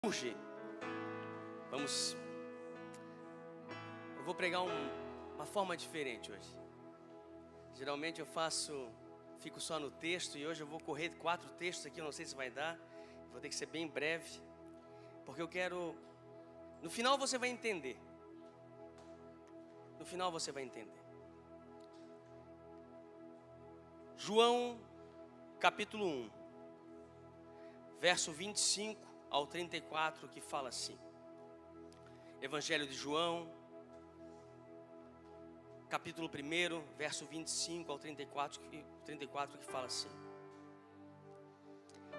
Hoje, eu vou pregar uma forma diferente hoje. Geralmente eu fico só no texto, e hoje eu vou correr 4 textos aqui, eu não sei se vai dar, vou ter que ser bem breve, porque eu quero, no final você vai entender. No final você vai entender. João, capítulo 1, verso 25 ao 34, que fala assim. Evangelho de João, capítulo 1, verso 25 ao 34, que fala assim.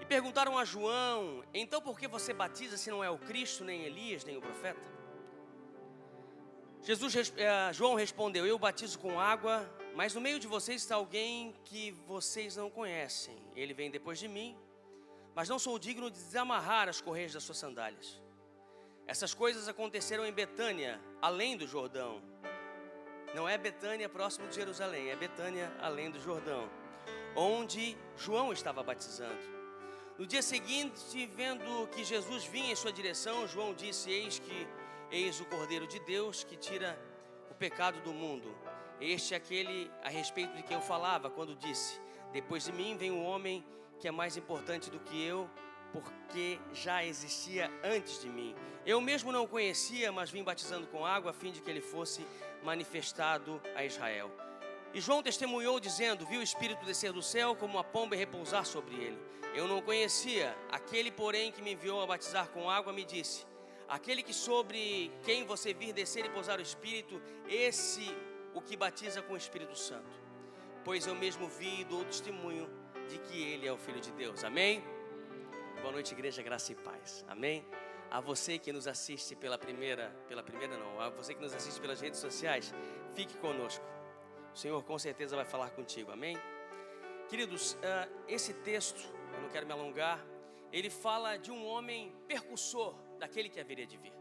E perguntaram a João: então por que você batiza se não é o Cristo, nem Elias, nem o profeta? João respondeu: eu batizo com água, mas no meio de vocês está alguém que vocês não conhecem. Ele vem depois de mim, mas não sou digno de desamarrar as correias das suas sandálias. Essas coisas aconteceram em Betânia, além do Jordão. Não é Betânia próximo de Jerusalém, é Betânia além do Jordão, onde João estava batizando. No dia seguinte, vendo que Jesus vinha em sua direção, João disse: eis o Cordeiro de Deus que tira o pecado do mundo. Este é aquele a respeito de quem eu falava quando disse: depois de mim vem um homem que é mais importante do que eu, porque já existia antes de mim. Eu mesmo não o conhecia, mas vim batizando com água, a fim de que ele fosse manifestado a Israel. E João testemunhou, dizendo: vi o Espírito descer do céu como uma pomba e repousar sobre ele. Eu não o conhecia. Aquele, porém, que me enviou a batizar com água, me disse: aquele que sobre quem você vir descer e pousar o Espírito, esse o que batiza com o Espírito Santo. Pois eu mesmo vi e dou testemunho de que ele é o Filho de Deus. Amém? Boa noite, igreja, graça e paz. Amém? A você que nos assiste a você que nos assiste pelas redes sociais, fique conosco. O Senhor com certeza vai falar contigo. Amém? Queridos, esse texto, eu não quero me alongar, ele fala de um homem percussor daquele que haveria de vir.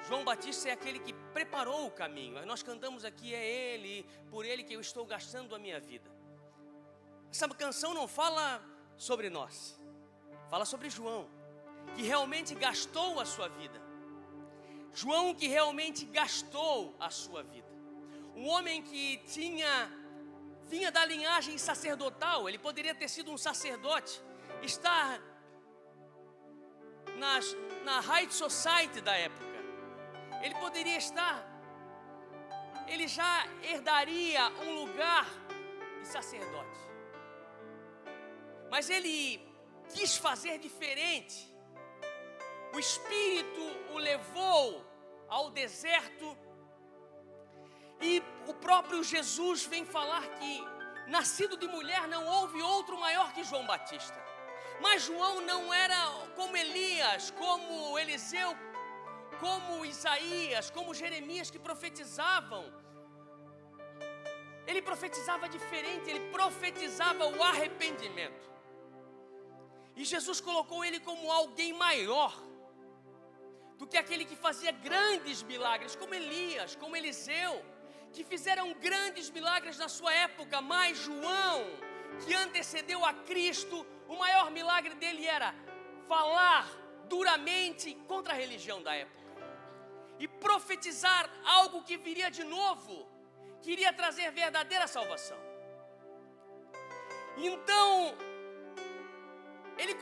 João Batista é aquele que preparou o caminho. Nós cantamos aqui: é ele, por ele que eu estou gastando a minha vida. Essa canção não fala sobre nós, fala sobre João, que realmente gastou a sua vida. João que realmente gastou a sua vida. Um homem que vinha da linhagem sacerdotal. Ele poderia ter sido um sacerdote, estar na high society da época. Ele poderia estar, ele já herdaria um lugar de sacerdote. Mas ele quis fazer diferente. O Espírito o levou ao deserto. E o próprio Jesus vem falar que, nascido de mulher, não houve outro maior que João Batista. Mas João não era como Elias, como Eliseu, como Isaías, como Jeremias, que profetizavam. Ele profetizava diferente, ele profetizava o arrependimento. E Jesus colocou ele como alguém maior do que aquele que fazia grandes milagres, como Elias, como Eliseu, que fizeram grandes milagres na sua época. Mas João, que antecedeu a Cristo, o maior milagre dele era falar duramente contra a religião da época e profetizar algo que viria de novo, que iria trazer verdadeira salvação. Então, ele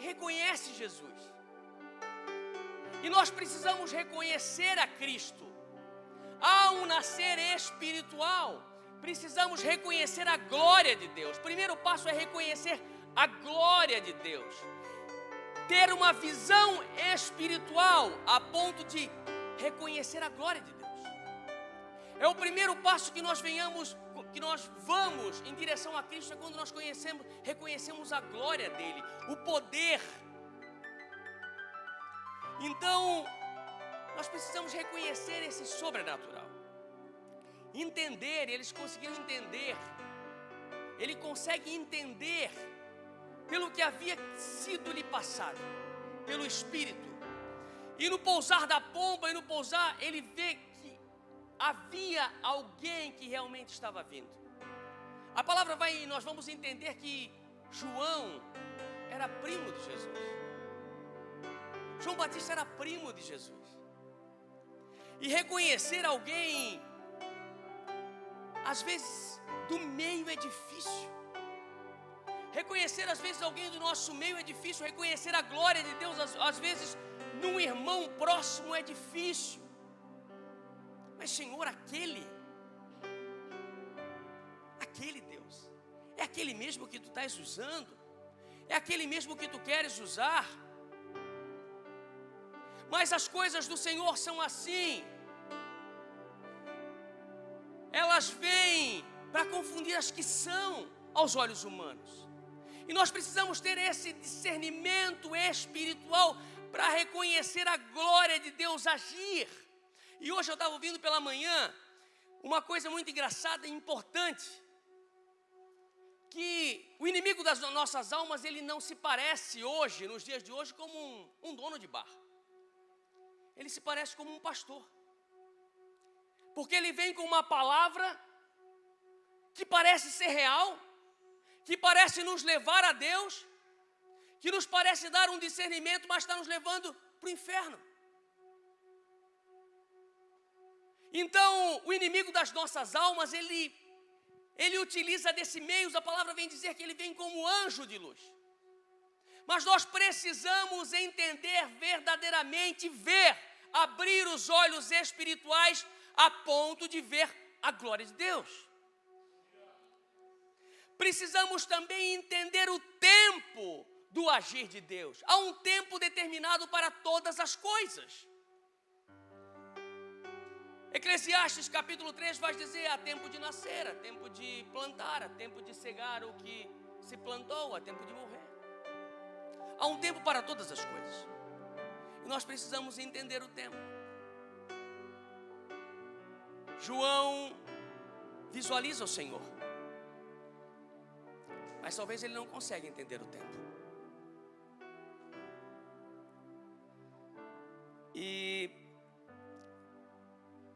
reconhece Jesus. E nós precisamos reconhecer a Cristo. Há um nascer espiritual. Precisamos reconhecer a glória de Deus. O primeiro passo é reconhecer a glória de Deus. Ter uma visão espiritual a ponto de reconhecer a glória de Deus. É o primeiro passo que nós vamos em direção a Cristo, é quando nós reconhecemos a glória dele, o poder. Então, nós precisamos reconhecer esse sobrenatural. Entender, eles conseguiram entender. Ele consegue entender pelo que havia sido lhe passado, pelo Espírito. E no pousar da pomba, ele vê que havia alguém que realmente estava vindo. Nós vamos entender que João era primo de Jesus. João Batista era primo de Jesus. E reconhecer alguém, às vezes, do meio é difícil. Reconhecer, às vezes, alguém do nosso meio é difícil. Reconhecer a glória de Deus, às vezes, num irmão próximo é difícil. Mas, Senhor, aquele Deus, é aquele mesmo que tu estás usando, é aquele mesmo que tu queres usar. Mas as coisas do Senhor são assim, elas vêm para confundir as que são aos olhos humanos. E nós precisamos ter esse discernimento espiritual para reconhecer a glória de Deus agir. E hoje eu estava ouvindo pela manhã uma coisa muito engraçada e importante, que o inimigo das nossas almas, ele não se parece hoje, nos dias de hoje, como um dono de bar. Ele se parece como um pastor. Porque ele vem com uma palavra que parece ser real, que parece nos levar a Deus, que nos parece dar um discernimento, mas está nos levando para o inferno. Então, o inimigo das nossas almas, ele utiliza desse meio. A palavra vem dizer que ele vem como anjo de luz. Mas nós precisamos entender verdadeiramente, abrir os olhos espirituais a ponto de ver a glória de Deus. Precisamos também entender o tempo do agir de Deus. Há um tempo determinado para todas as coisas. Eclesiastes capítulo 3 vai dizer: há tempo de nascer, há tempo de plantar, há tempo de cegar o que se plantou, há tempo de morrer. Há um tempo para todas as coisas. E nós precisamos entender o tempo. João visualiza o Senhor, mas talvez ele não consiga entender o tempo. E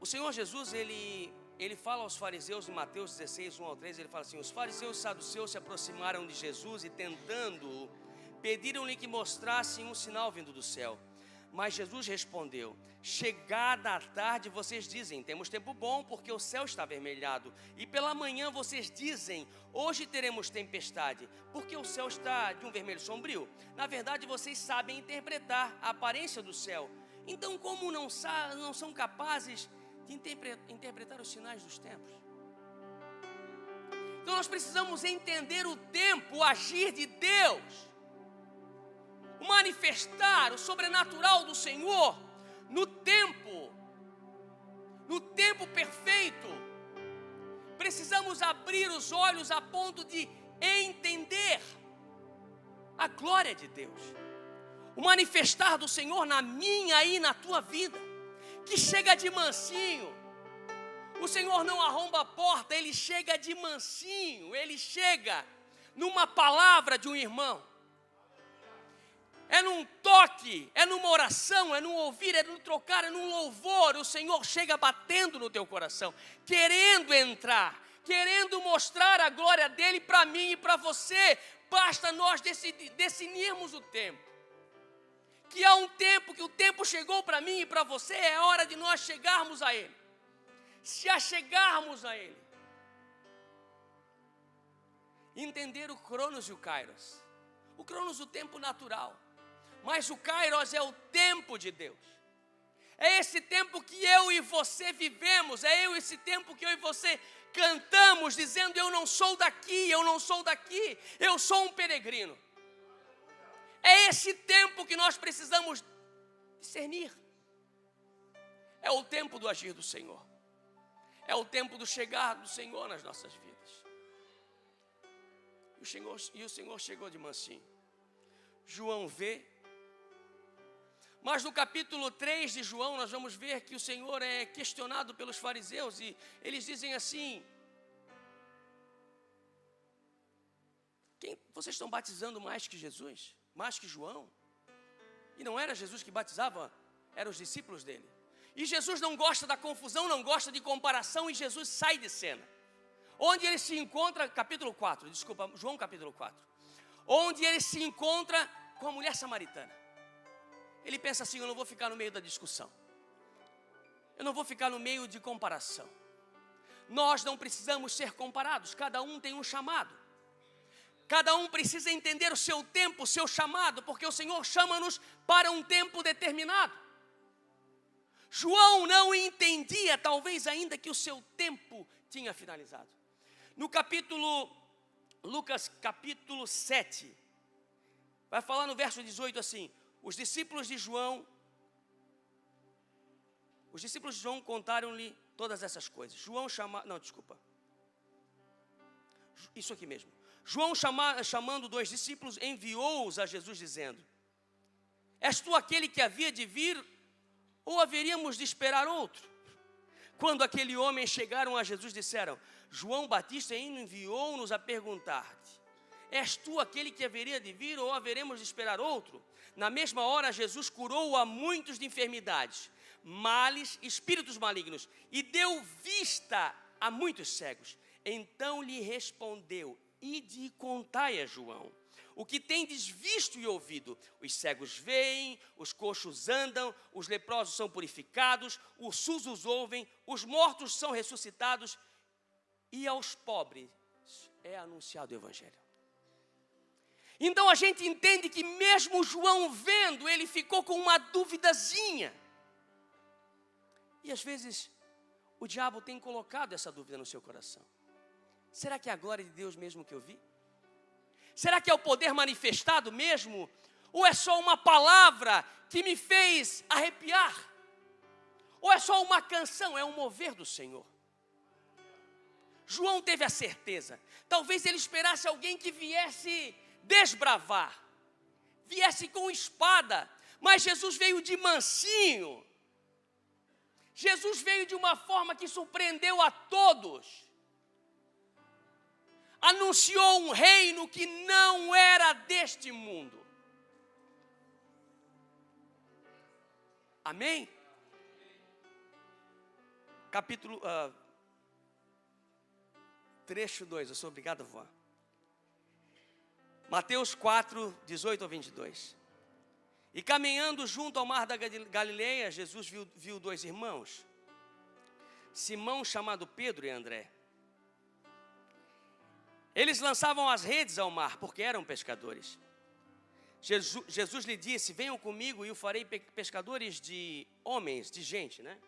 o Senhor Jesus, ele fala aos fariseus em Mateus 16, 1 ao 3, ele fala assim: os fariseus e saduceus se aproximaram de Jesus e, tentando-o, pediram-lhe que mostrassem um sinal vindo do céu. Mas Jesus respondeu: chegada a tarde vocês dizem, temos tempo bom, porque o céu está avermelhado. E pela manhã vocês dizem, hoje teremos tempestade, porque o céu está de um vermelho sombrio. Na verdade vocês sabem interpretar a aparência do céu. Então como não são capazes de interpretar os sinais dos tempos? Então nós precisamos entender o tempo, o agir de Deus, o manifestar o sobrenatural do Senhor no tempo perfeito. Precisamos abrir os olhos a ponto de entender a glória de Deus, o manifestar do Senhor na minha e na tua vida, que chega de mansinho. O Senhor não arromba a porta, Ele chega de mansinho, Ele chega numa palavra de um irmão. É num toque, é numa oração, é num ouvir, é num trocar, é num louvor. O Senhor chega batendo no teu coração, querendo entrar, querendo mostrar a glória dEle para mim e para você. Basta nós definirmos o tempo. Que há um tempo, que o tempo chegou para mim e para você, é hora de nós chegarmos a Ele. Se achegarmos a Ele. Entender o Cronos e o Kairos. O Cronos, o tempo natural. Mas o Kairos é o tempo de Deus. É esse tempo que eu e você vivemos. É esse tempo que eu e você cantamos, dizendo: eu não sou daqui, eu não sou daqui, eu sou um peregrino. É esse tempo que nós precisamos discernir. É o tempo do agir do Senhor. É o tempo do chegar do Senhor nas nossas vidas. E o Senhor chegou de mansinho. João vê. Mas no capítulo 3 de João, nós vamos ver que o Senhor é questionado pelos fariseus. E eles dizem assim: vocês estão batizando mais que Jesus? Mais que João? E não era Jesus que batizava, eram os discípulos dele. E Jesus não gosta da confusão, não gosta de comparação, e Jesus sai de cena. Onde ele se encontra, João capítulo 4, onde ele se encontra com a mulher samaritana. Ele pensa assim: eu não vou ficar no meio da discussão, eu não vou ficar no meio de comparação. Nós não precisamos ser comparados, cada um tem um chamado. Cada um precisa entender o seu tempo, o seu chamado, porque o Senhor chama-nos para um tempo determinado. João não entendia, talvez ainda, que o seu tempo tinha finalizado. No Lucas capítulo 7, vai falar no verso 18 assim: os discípulos de João contaram-lhe todas essas coisas. Isso aqui mesmo. João, chamando 2 discípulos, enviou-os a Jesus, dizendo: és tu aquele que havia de vir, ou haveríamos de esperar outro? Quando aquele homem chegaram a Jesus, disseram: João Batista enviou-nos a perguntar-te: és tu aquele que haveria de vir, ou haveremos de esperar outro? Na mesma hora, Jesus curou a muitos de enfermidades, males, espíritos malignos, e deu vista a muitos cegos. Então lhe respondeu: ide e contai a João o que tendes visto e ouvido: os cegos veem, os coxos andam, os leprosos são purificados, os surdos ouvem, os mortos são ressuscitados, e aos pobres é anunciado o Evangelho. Então a gente entende que mesmo João vendo, ele ficou com uma duvidazinha. E às vezes o diabo tem colocado essa dúvida no seu coração: será que é a glória de Deus mesmo que eu vi? Será que é o poder manifestado mesmo? Ou é só uma palavra que me fez arrepiar? Ou é só uma canção, é um mover do Senhor? João teve a certeza. Talvez ele esperasse alguém que viesse desbravar, viesse com espada, mas Jesus veio de mansinho. Jesus veio de uma forma que surpreendeu a todos. Anunciou um reino que não era deste mundo. Amém? Trecho 2, eu sou obrigado a voar. Mateus 4, 18 ao 22. E caminhando junto ao mar da Galileia, Jesus viu 2 irmãos, Simão, chamado Pedro, e André. Eles lançavam as redes ao mar, porque eram pescadores. Jesus lhe disse: venham comigo e o farei pescadores de homens, de gente, né?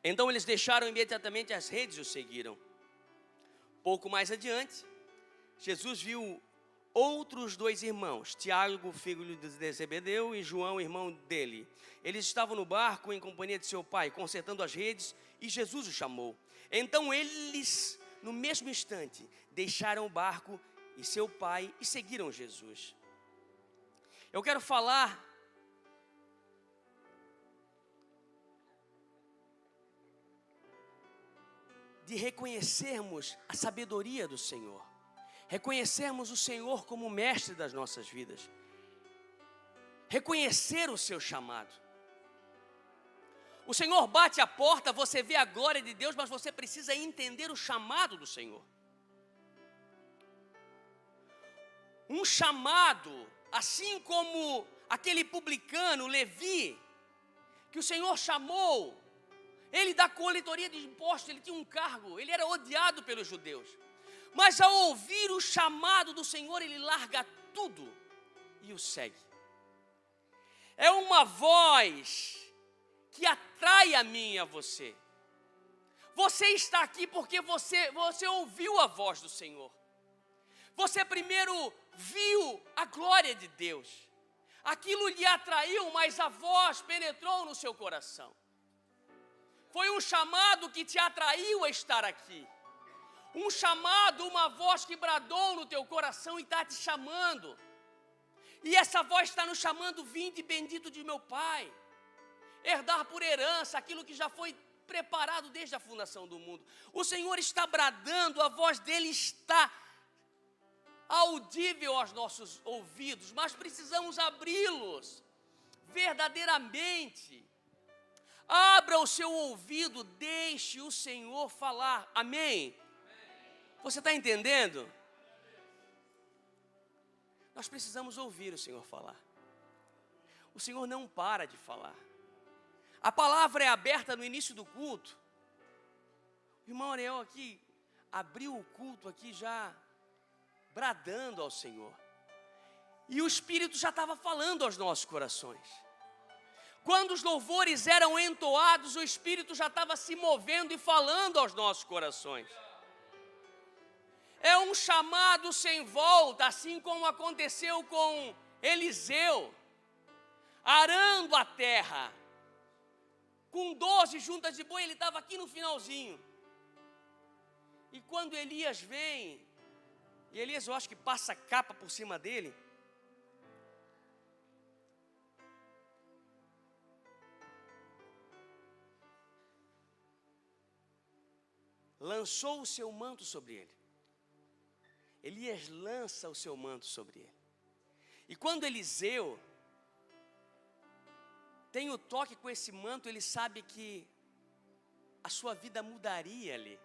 Então eles deixaram imediatamente as redes e o seguiram. Pouco mais adiante, Jesus viu outros 2 irmãos, Tiago, filho de Zebedeu, e João, irmão dele. Eles estavam no barco em companhia de seu pai, consertando as redes, e Jesus os chamou. Então eles, no mesmo instante, deixaram o barco e seu pai e seguiram Jesus. Eu quero falar de reconhecermos a sabedoria do Senhor, reconhecermos o Senhor como mestre das nossas vidas, reconhecer o seu chamado. O Senhor bate a porta, você vê a glória de Deus, mas você precisa entender o chamado do Senhor. Um chamado, assim como aquele publicano, Levi, que o Senhor chamou, ele da coletoria de impostos, ele tinha um cargo, ele era odiado pelos judeus. Mas ao ouvir o chamado do Senhor, ele larga tudo e o segue. É uma voz que atrai a mim e a você. Você está aqui porque você ouviu a voz do Senhor. Você primeiro viu a glória de Deus. Aquilo lhe atraiu, mas a voz penetrou no seu coração. Foi um chamado que te atraiu a estar aqui. Um chamado, uma voz que bradou no teu coração e está te chamando. E essa voz está nos chamando: vinde bendito de meu Pai. Herdar por herança aquilo que já foi preparado desde a fundação do mundo. O Senhor está bradando, a voz dele está audível aos nossos ouvidos, mas precisamos abri-los verdadeiramente. Abra o seu ouvido, deixe o Senhor falar. Amém? Você está entendendo? Nós precisamos ouvir o Senhor falar. O Senhor não para de falar. A palavra é aberta no início do culto. O irmão Ariel aqui abriu o culto aqui já bradando ao Senhor. E o Espírito já estava falando aos nossos corações. Quando os louvores eram entoados, o Espírito já estava se movendo e falando aos nossos corações. É um chamado sem volta, assim como aconteceu com Eliseu, arando a terra. Com 12 juntas de boi, ele estava aqui no finalzinho. E quando Elias vem, e Elias eu acho que passa a capa por cima dele, lançou o seu manto sobre ele. Elias lança o seu manto sobre ele. E quando Eliseu tem o toque com esse manto, ele sabe que a sua vida mudaria ali.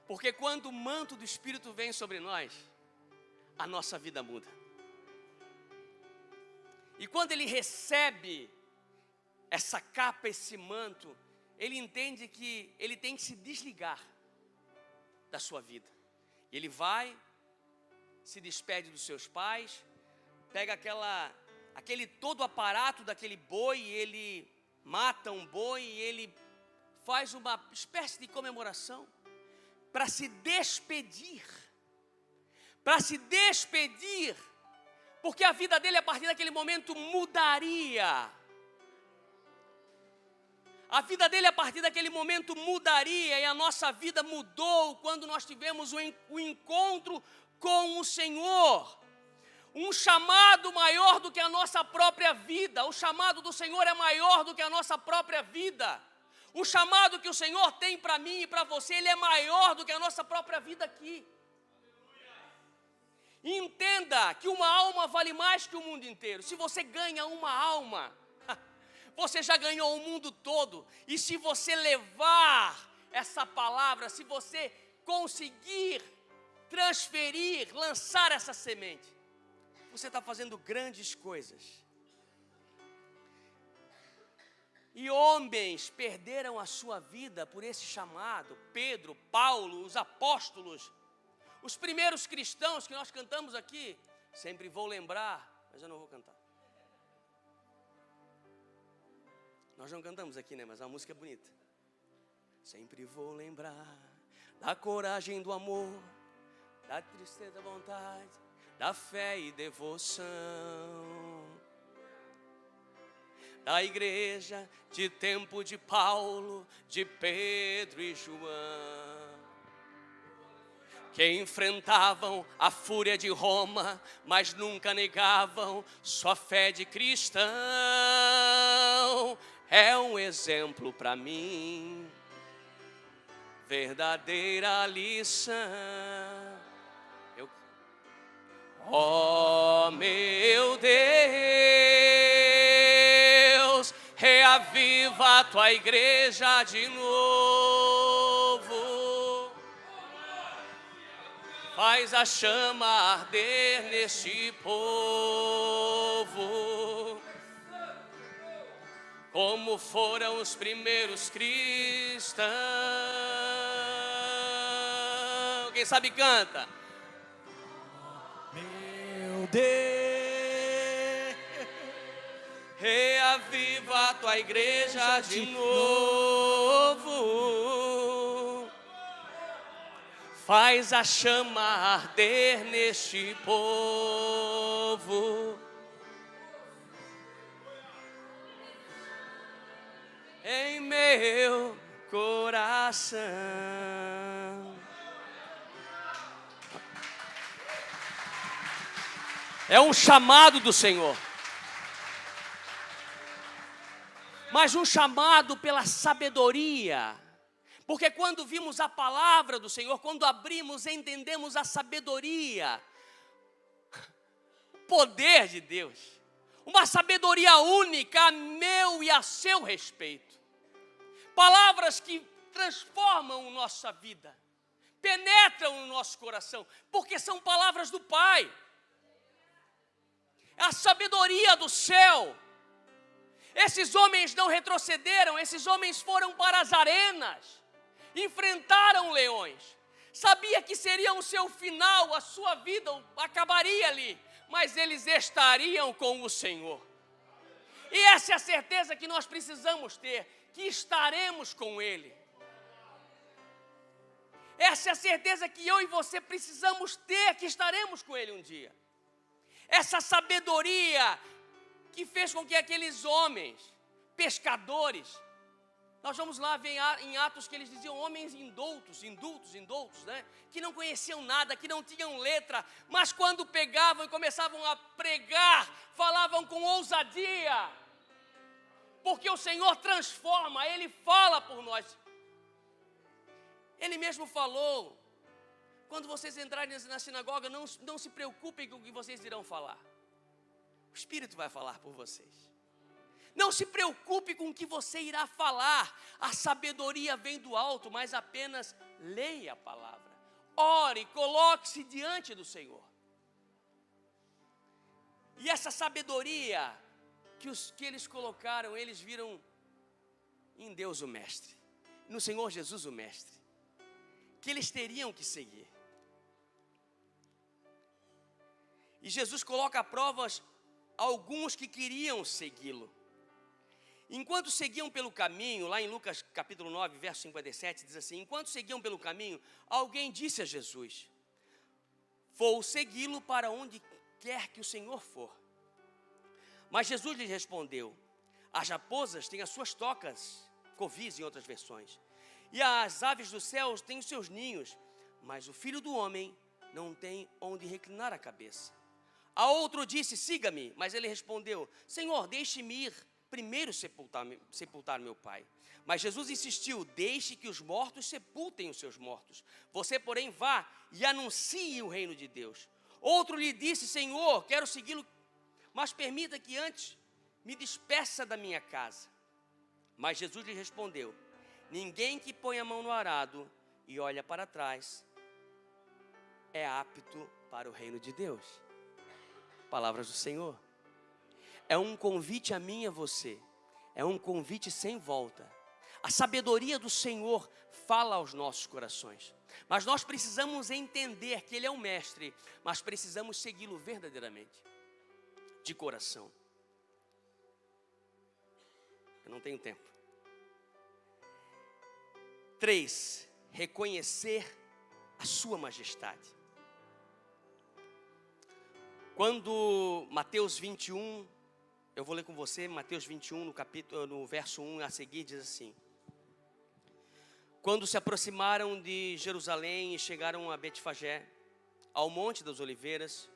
Porque quando o manto do Espírito vem sobre nós, a nossa vida muda. E quando ele recebe essa capa, esse manto, ele entende que ele tem que se desligar da sua vida. E ele vai, se despede dos seus pais, pega aquele todo aparato daquele boi, e ele mata um boi, e ele faz uma espécie de comemoração para se despedir. Porque a vida dele a partir daquele momento mudaria. A vida dele a partir daquele momento mudaria, e a nossa vida mudou quando nós tivemos o encontro com o Senhor. Um chamado maior do que a nossa própria vida. O chamado do Senhor é maior do que a nossa própria vida. O chamado que o Senhor tem para mim e para você, ele é maior do que a nossa própria vida aqui. Entenda que uma alma vale mais que o mundo inteiro. Se você ganha uma alma, você já ganhou o mundo todo. E se você levar essa palavra, se você conseguir transferir, lançar essa semente, você está fazendo grandes coisas. E homens perderam a sua vida por esse chamado. Pedro, Paulo, os apóstolos, os primeiros cristãos que nós cantamos aqui. Sempre vou lembrar, mas eu não vou cantar. Nós não cantamos aqui, né? Mas a música é bonita. Sempre vou lembrar da coragem, do amor, da tristeza, da vontade, da fé e devoção, da igreja de tempo de Paulo, de Pedro e João, que enfrentavam a fúria de Roma, mas nunca negavam sua fé de cristão. É um exemplo para mim, verdadeira lição. Oh, meu Deus, reaviva a tua igreja de novo. Faz a chama arder neste povo, como foram os primeiros cristãos. Quem sabe canta. Meu Deus, reaviva a tua igreja de novo. Faz a chama arder neste povo, em meu coração. É um chamado do Senhor, mas um chamado pela sabedoria. Porque quando vimos a palavra do Senhor, quando abrimos, entendemos a sabedoria, o poder de Deus, uma sabedoria única a meu e a seu respeito. Palavras que transformam a nossa vida, penetram no nosso coração, porque são palavras do Pai. a sabedoria do céu. Esses homens não retrocederam, esses homens foram para as arenas, enfrentaram leões, sabia que seria o seu final, a sua vida acabaria ali, mas eles estariam com o Senhor. E essa é a certeza que nós precisamos ter, que estaremos com Ele. Essa é a certeza que eu e você precisamos ter, que estaremos com Ele um dia. Essa sabedoria que fez com que aqueles homens, pescadores, nós vamos lá ver em Atos que eles diziam homens indoutos, né? Que não conheciam nada, que não tinham letra, mas quando pegavam e começavam a pregar, falavam com ousadia, porque o Senhor transforma, Ele fala por nós. Ele mesmo falou, quando vocês entrarem na sinagoga, não se preocupem com o que vocês irão falar. O Espírito vai falar por vocês. Não se preocupe com o que você irá falar. A sabedoria vem do alto, mas apenas leia a palavra. Ore, coloque-se diante do Senhor. E essa sabedoria que eles colocaram, eles viram em Deus o Mestre, no Senhor Jesus o Mestre, que eles teriam que seguir. E Jesus coloca a provas alguns que queriam segui-lo. Enquanto seguiam pelo caminho, lá em Lucas capítulo 9, verso 57, diz assim: enquanto seguiam pelo caminho, alguém disse a Jesus: vou segui-lo para onde quer que o Senhor for. Mas Jesus lhes respondeu: as raposas têm as suas tocas, covis em outras versões, e as aves dos céus têm os seus ninhos, mas o Filho do Homem não tem onde reclinar a cabeça. A outro disse: siga-me. Mas ele respondeu: Senhor, deixe-me ir primeiro sepultar meu pai. Mas Jesus insistiu: deixe que os mortos sepultem os seus mortos. Você, porém, vá e anuncie o reino de Deus. Outro lhe disse: Senhor, quero segui-lo, mas permita que antes me despeça da minha casa. Mas Jesus lhe respondeu: ninguém que põe a mão no arado e olha para trás é apto para o reino de Deus. Palavras do Senhor. É um convite a mim e a você. É um convite sem volta. A sabedoria do Senhor fala aos nossos corações. Mas nós precisamos entender que Ele é o Mestre, mas precisamos segui-lo verdadeiramente, de coração. Eu não tenho tempo. 3. Reconhecer a sua majestade. Quando Mateus 21, eu vou ler com você, Mateus 21, no verso 1 a seguir, diz assim: quando se aproximaram de Jerusalém e chegaram a Betfagé, ao Monte das Oliveiras,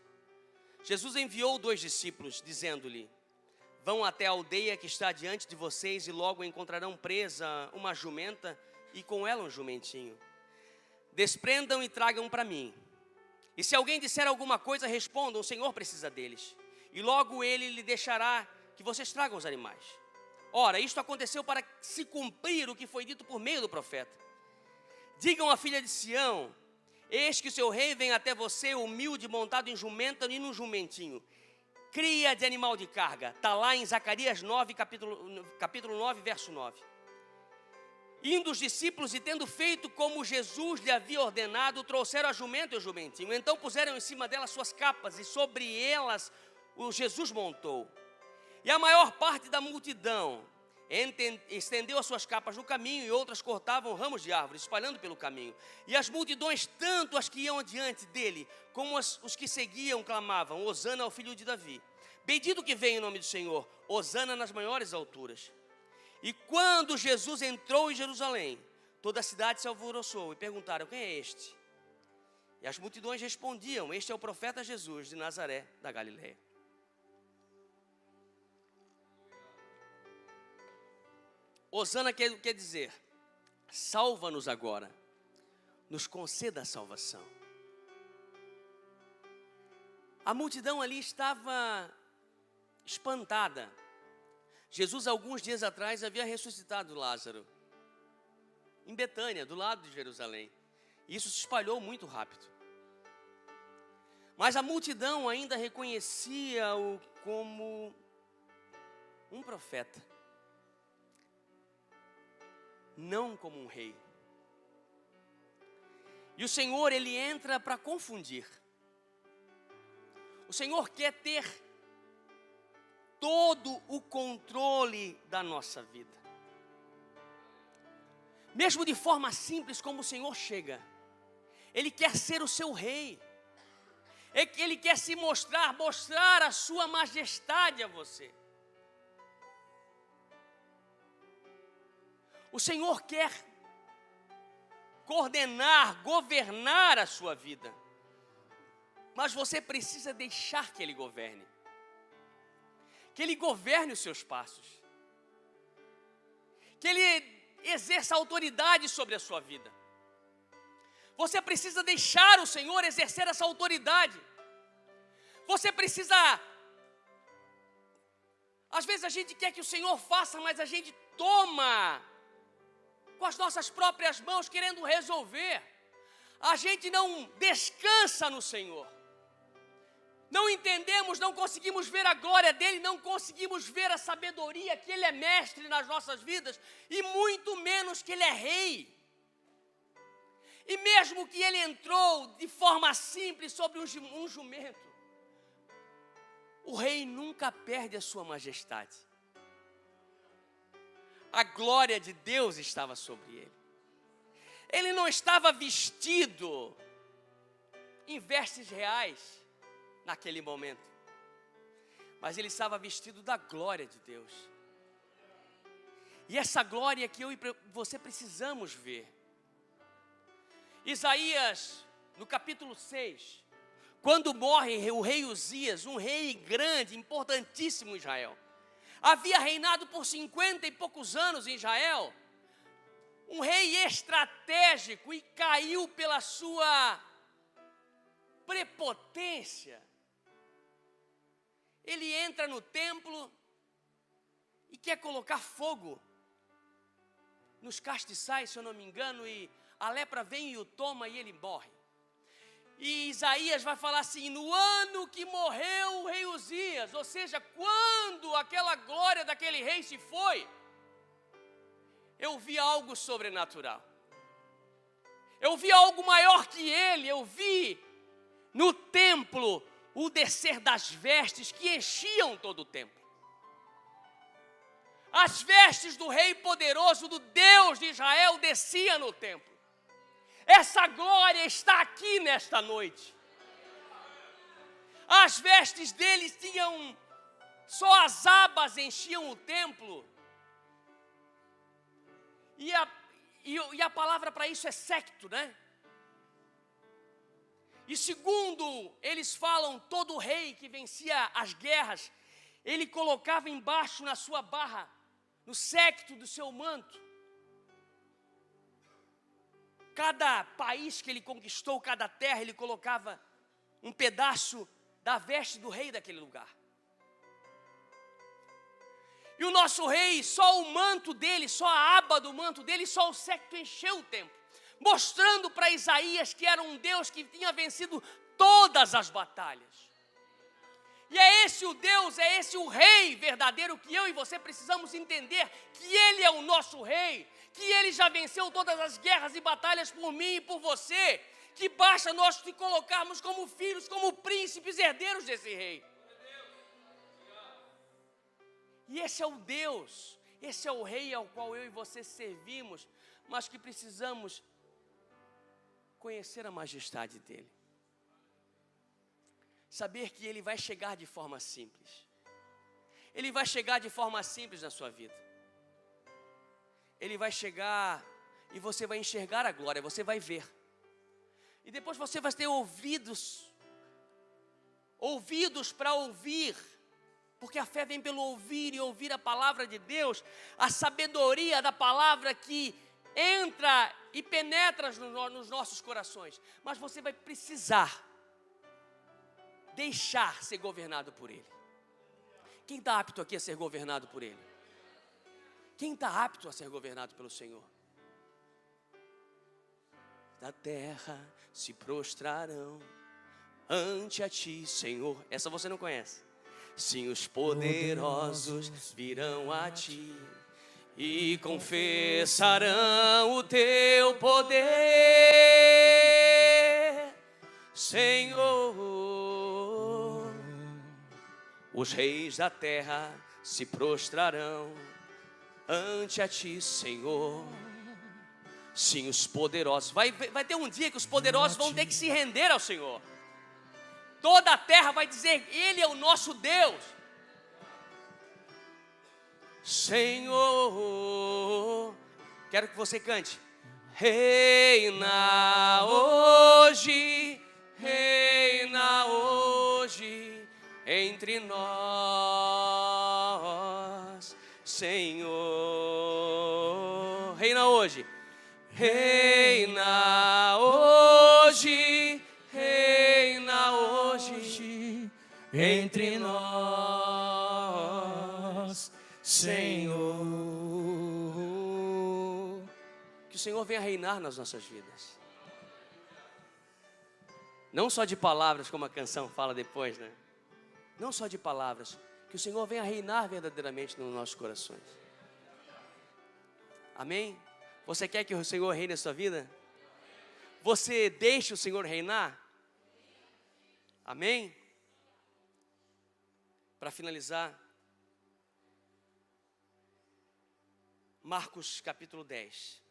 Jesus enviou 2 discípulos, dizendo-lhe: vão até a aldeia que está diante de vocês e logo encontrarão presa uma jumenta e com ela um jumentinho. Desprendam e tragam para mim. E se alguém disser alguma coisa, respondam: o Senhor precisa deles. E logo Ele lhe deixará que vocês tragam os animais. Ora, isto aconteceu para se cumprir o que foi dito por meio do profeta. Digam à filha de Sião: eis que o seu rei vem até você, humilde, montado em jumenta e num jumentinho, cria de animal de carga. Está lá em Zacarias 9, capítulo 9, verso 9. Indo os discípulos e tendo feito como Jesus lhe havia ordenado, trouxeram a jumenta e o jumentinho. Então puseram em cima delas suas capas e sobre elas o Jesus montou. E a maior parte da multidão estendeu as suas capas no caminho, e outras cortavam ramos de árvores, espalhando pelo caminho. E as multidões, tanto as que iam adiante dele, como os que seguiam, clamavam: Hosana ao filho de Davi. Bendito que vem em nome do Senhor, Hosana nas maiores alturas. E quando Jesus entrou em Jerusalém, toda a cidade se alvoroçou e perguntaram: quem é este? E as multidões respondiam: este é o profeta Jesus de Nazaré da Galileia. Hosana quer dizer: salva-nos agora, nos conceda a salvação. A multidão ali estava espantada. Jesus, alguns dias atrás, havia ressuscitado Lázaro em Betânia, do lado de Jerusalém. E isso se espalhou muito rápido. Mas a multidão ainda reconhecia-o como um profeta, não como um rei. E o Senhor, Ele entra para confundir. O Senhor quer ter todo o controle da nossa vida. Mesmo de forma simples como o Senhor chega, Ele quer ser o seu rei. Ele quer se mostrar a sua majestade a você. O Senhor quer coordenar, governar a sua vida. Mas você precisa deixar que Ele governe. Que Ele governe os seus passos. Que Ele exerça autoridade sobre a sua vida. Você precisa deixar o Senhor exercer essa autoridade. Você precisa... Às vezes a gente quer que o Senhor faça, mas a gente toma com as nossas próprias mãos, querendo resolver. A gente não descansa no Senhor. Não entendemos, não conseguimos ver a glória dEle, não conseguimos ver a sabedoria que Ele é mestre nas nossas vidas, e muito menos que Ele é rei. E mesmo que Ele entrou de forma simples sobre um jumento, o rei nunca perde a sua majestade. A glória de Deus estava sobre ele. Ele não estava vestido em vestes reais naquele momento, mas ele estava vestido da glória de Deus. E essa glória que eu e você precisamos ver. Isaías, no capítulo 6, quando morre o rei Uzias, um rei grande, importantíssimo em Israel, havia reinado por 50 e poucos anos em Israel, um rei estratégico, e caiu pela sua prepotência. Ele entra no templo e quer colocar fogo nos castiçais, se eu não me engano, e a lepra vem e o toma e ele morre. E Isaías vai falar assim: no ano que morreu o rei Uzias, ou seja, quando aquela glória daquele rei se foi, eu vi algo sobrenatural. Eu vi algo maior que ele. Eu vi no templo o descer das vestes que enchiam todo o templo. As vestes do rei poderoso, do Deus de Israel, descia no templo. Essa glória está aqui nesta noite. As vestes deles tinham, só as abas enchiam o templo. E a palavra para isso é séquito, né? E segundo eles falam, todo rei que vencia as guerras, ele colocava embaixo na sua barra, no séquito do seu manto, cada país que ele conquistou, cada terra, ele colocava um pedaço da veste do rei daquele lugar. E o nosso rei, só o manto dele, só a aba do manto dele, só o séquito encheu o templo, mostrando para Isaías que era um Deus que tinha vencido todas as batalhas. E é esse o Deus, é esse o rei verdadeiro que eu e você precisamos entender, que Ele é o nosso rei, que Ele já venceu todas as guerras e batalhas por mim e por você, que basta nós te colocarmos como filhos, como príncipes herdeiros desse rei. E esse é o Deus, esse é o rei ao qual eu e você servimos, mas que precisamos conhecer a majestade dele. Saber que ele vai chegar de forma simples. Ele vai chegar de forma simples na sua vida. Ele vai chegar e você vai enxergar a glória, você vai ver. E depois você vai ter ouvidos para ouvir, porque a fé vem pelo ouvir e ouvir a palavra de Deus, a sabedoria da palavra que entra e penetra nos nossos corações. Mas você vai precisar deixar ser governado por Ele. Quem está apto aqui a ser governado por Ele? Quem está apto a ser governado pelo Senhor? Da terra se prostrarão ante a ti, Senhor. Essa você não conhece. Sim, os poderosos virão a ti e confessarão o teu poder, Senhor. Os reis da terra se prostrarão ante a ti, Senhor. Sim, os poderosos. Vai ter um dia que os poderosos vão ter que se render ao Senhor. Toda a terra vai dizer: Ele é o nosso Deus. Senhor, quero que você cante. Reina hoje entre nós, Senhor. Reina hoje. Reina hoje entre nós, Senhor. Que o Senhor venha reinar nas nossas vidas. Não só de palavras, como a canção fala depois, né? Não só de palavras. Que o Senhor venha reinar verdadeiramente nos nossos corações. Amém? Você quer que o Senhor reine na sua vida? Você deixa o Senhor reinar? Amém? Para finalizar, Marcos capítulo 10.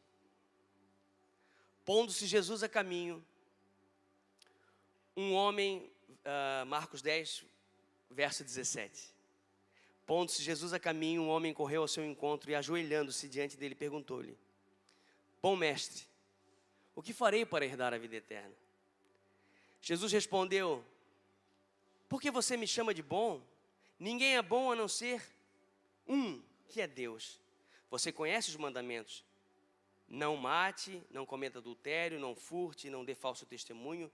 Pondo-se Jesus a caminho, um homem, Marcos 10, verso 17. Pondo-se Jesus a caminho, um homem correu ao seu encontro e, ajoelhando-se diante dele, perguntou-lhe: Bom mestre, o que farei para herdar a vida eterna? Jesus respondeu: Por que você me chama de bom? Ninguém é bom a não ser um, que é Deus. Você conhece os mandamentos: não mate, não cometa adultério, não furte, não dê falso testemunho,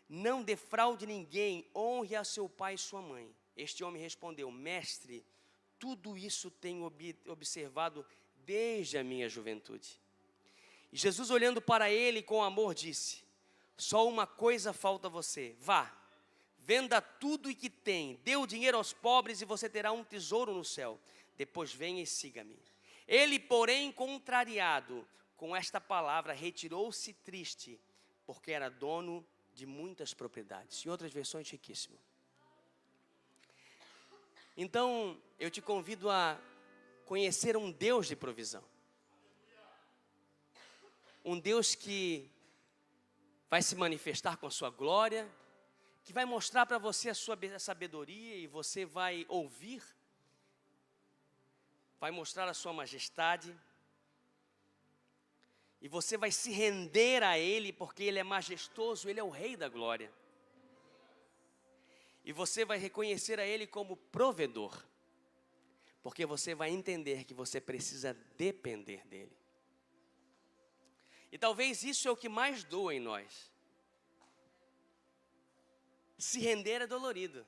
não defraude ninguém, honre a seu pai e sua mãe. Este homem respondeu: Mestre, tudo isso tenho observado desde a minha juventude. E Jesus, olhando para ele com amor, disse: Só uma coisa falta a você. Vá, venda tudo o que tem, dê o dinheiro aos pobres e você terá um tesouro no céu. Depois venha e siga-me. Ele, porém, contrariado com esta palavra, retirou-se triste, porque era dono de muitas propriedades. Em outras versões, riquíssimo. Então, eu te convido a conhecer um Deus de provisão. Um Deus que vai se manifestar com a sua glória, que vai mostrar para você a sua sabedoria e você vai ouvir, vai mostrar a sua majestade, e você vai se render a Ele, porque Ele é majestoso, Ele é o Rei da glória. E você vai reconhecer a Ele como provedor, porque você vai entender que você precisa depender dEle. E talvez isso é o que mais doa em nós. Se render é dolorido.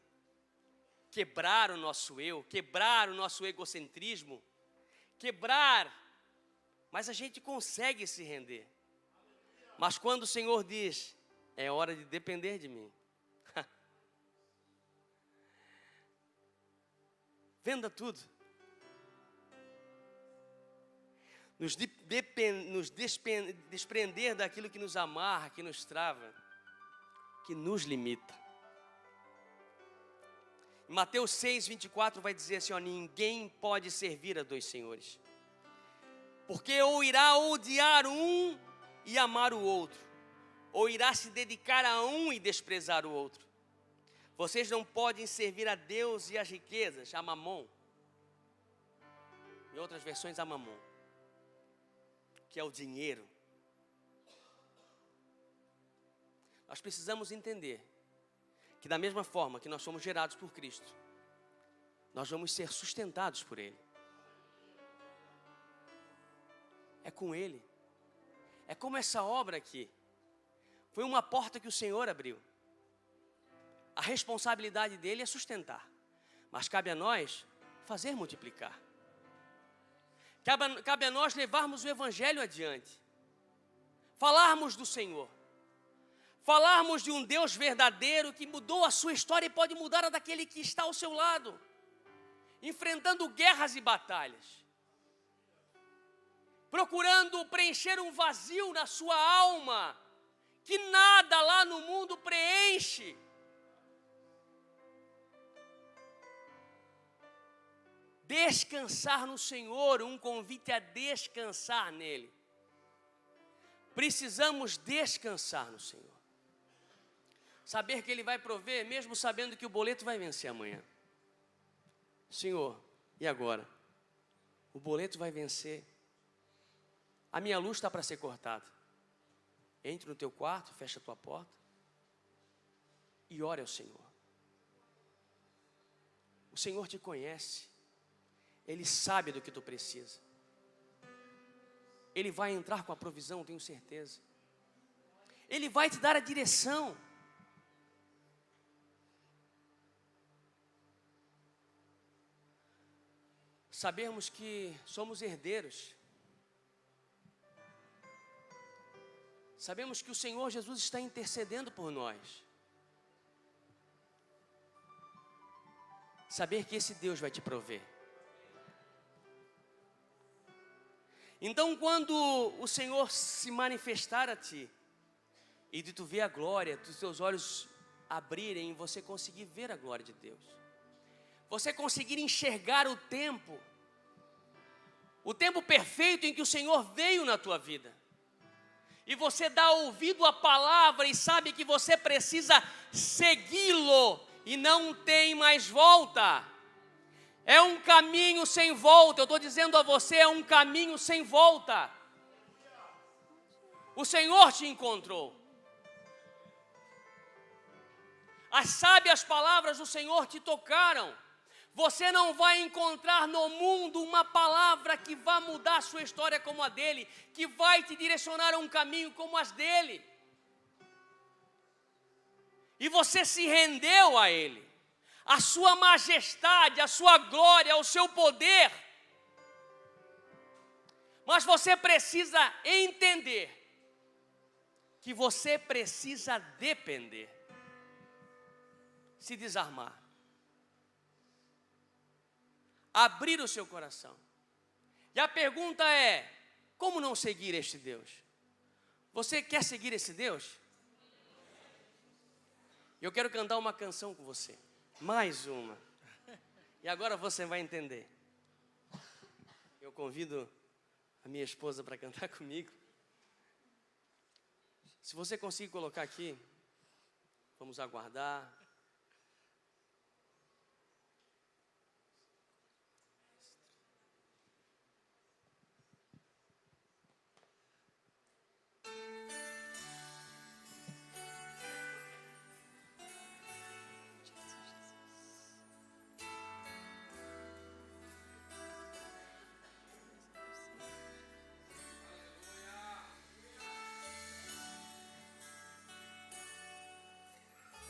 Quebrar o nosso eu, quebrar o nosso egocentrismo, quebrar, mas a gente consegue se render. Mas quando o Senhor diz: é hora de depender de mim, venda tudo. Nos desprender daquilo que nos amarra, que nos trava, que nos limita. Em Mateus 6, 24 vai dizer assim: ó, ninguém pode servir a dois senhores, porque ou irá odiar um e amar o outro, ou irá se dedicar a um e desprezar o outro. Vocês não podem servir a Deus e às riquezas, a mamon. Em outras versões, a mamon, que é o dinheiro. Nós precisamos entender que da mesma forma que nós somos gerados por Cristo, nós vamos ser sustentados por Ele. É com Ele. É como essa obra aqui. Foi uma porta que o Senhor abriu. A responsabilidade dEle é sustentar, mas cabe a nós fazer multiplicar. Cabe a nós levarmos o Evangelho adiante, falarmos do Senhor, falarmos de um Deus verdadeiro que mudou a sua história e pode mudar a daquele que está ao seu lado, enfrentando guerras e batalhas, procurando preencher um vazio na sua alma, que nada lá no mundo preenche. Descansar no Senhor, um convite a descansar nele. Precisamos descansar no Senhor. Saber que Ele vai prover, mesmo sabendo que o boleto vai vencer amanhã. Senhor, e agora? O boleto vai vencer. A minha luz está para ser cortada. Entre no teu quarto, fecha a tua porta e ore ao Senhor. O Senhor te conhece. Ele sabe do que tu precisa. Ele vai entrar com a provisão, tenho certeza. Ele vai te dar a direção. Sabemos que somos herdeiros. Sabemos que o Senhor Jesus está intercedendo por nós. Saber que esse Deus vai te prover. Então, quando o Senhor se manifestar a ti, e de tu ver a glória, dos teus olhos abrirem, e você conseguir ver a glória de Deus, você conseguir enxergar o tempo perfeito em que o Senhor veio na tua vida, e você dá ouvido à palavra e sabe que você precisa segui-lo, e não tem mais volta. É um caminho sem volta, eu estou dizendo a você, é um caminho sem volta. O Senhor te encontrou. As sábias palavras do Senhor te tocaram. Você não vai encontrar no mundo uma palavra que vá mudar a sua história como a dele, que vai te direcionar a um caminho como as dele. E você se rendeu a ele. A sua majestade, a sua glória, o seu poder. Mas você precisa entender que você precisa depender, se desarmar, abrir o seu coração. E a pergunta é: como não seguir este Deus? Você quer seguir esse Deus? Eu quero cantar uma canção com você. Mais uma. E agora você vai entender. Eu convido a minha esposa para cantar comigo. Se você conseguir colocar aqui, vamos aguardar.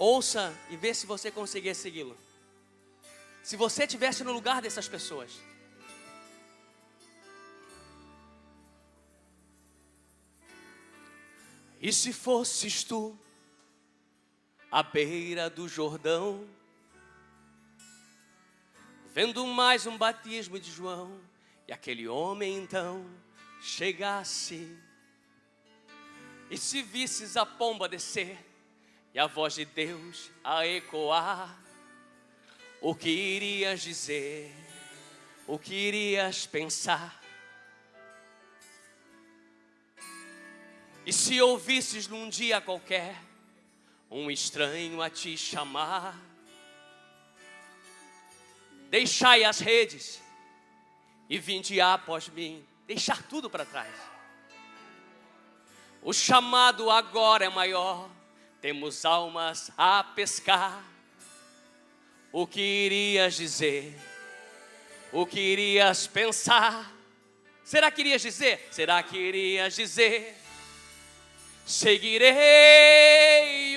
Ouça e vê se você conseguir segui-lo. Se você estivesse no lugar dessas pessoas. E se fosses tu à beira do Jordão, vendo mais um batismo de João, e aquele homem então chegasse, e se visses a pomba descer, e a voz de Deus a ecoar, o que irias dizer? O que irias pensar? E se ouvisses num dia qualquer um estranho a te chamar, deixai as redes e vinde após mim. Deixar tudo para trás. O chamado agora é maior. Temos almas a pescar. O que irias dizer? O que irias pensar? Será que irias dizer? Será que irias dizer? Seguirei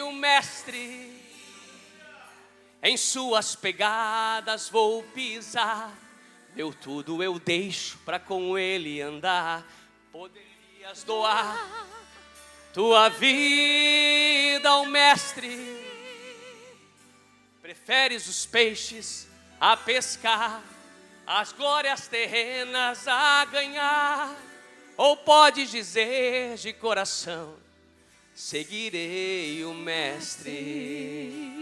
o mestre, em suas pegadas vou pisar. Meu tudo eu deixo para com ele andar. Poderias doar tua vida ao mestre. Preferes os peixes a pescar, as glórias terrenas a ganhar, ou podes dizer de coração: seguirei o mestre.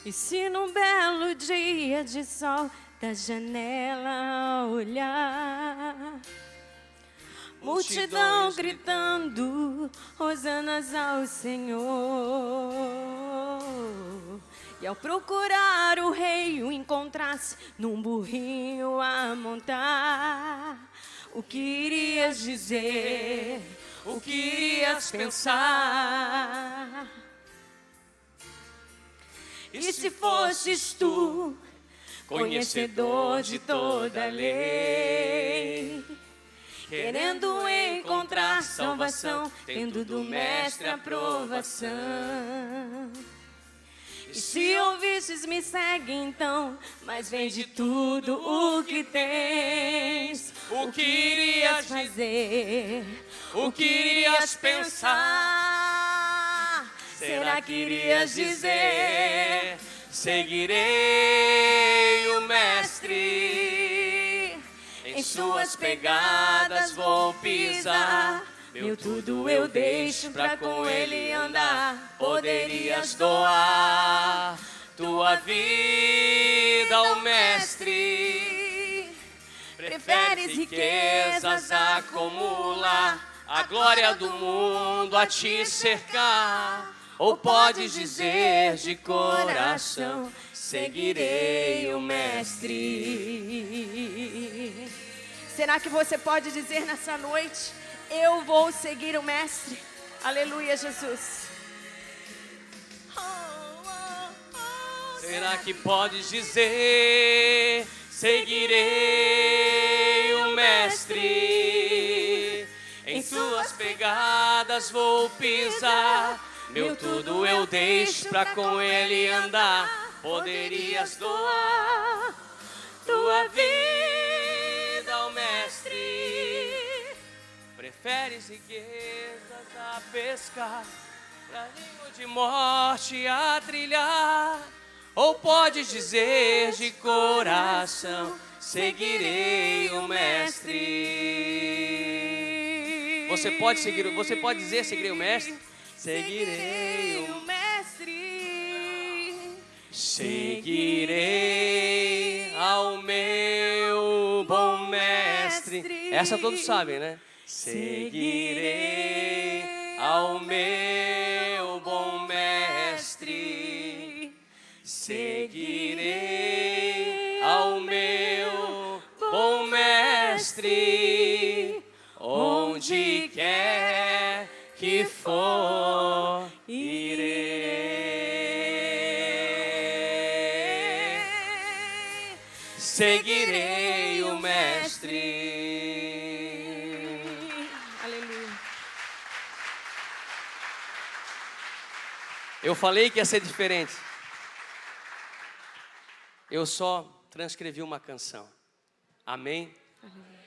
E se num belo dia de sol da janela olhar, multidão gritando hosanas ao Senhor, e ao procurar o rei o encontrasse num burrinho a montar, o que irias dizer? O que irias pensar? E se fosses tu, conhecedor de toda a lei, querendo encontrar salvação, tendo do mestre aprovação, e se ouvisses, me segue então, mas vende tudo o que tens. O que irias fazer? O que irias pensar? Será que irias dizer: seguirei o mestre, em suas pegadas vou pisar, meu tudo eu deixo pra com ele andar. Poderias doar tua vida ao mestre, preferes riquezas acumular, a glória do mundo a te cercar, ou podes dizer de coração: seguirei o mestre. Será que você pode dizer nessa noite: eu vou seguir o mestre? Aleluia, Jesus. Será que podes dizer: seguirei o mestre, em suas pegadas vou pisar, meu tudo eu deixo pra com ele andar. Poderias doar tua vida ao mestre, preferes riquezas a pescar, caminho de morte a trilhar, ou podes dizer de coração: seguirei o mestre. Você pode dizer: seguirei o mestre? Seguirei o mestre. Seguirei ao meu bom mestre. Essa todos sabem, né? Seguirei ao meu bom mestre. Seguirei ao meu bom mestre. Onde quer que for, irei. Seguirei o mestre. Aleluia. Eu falei que ia ser diferente. Eu só transcrevi uma canção. Amém? Aleluia.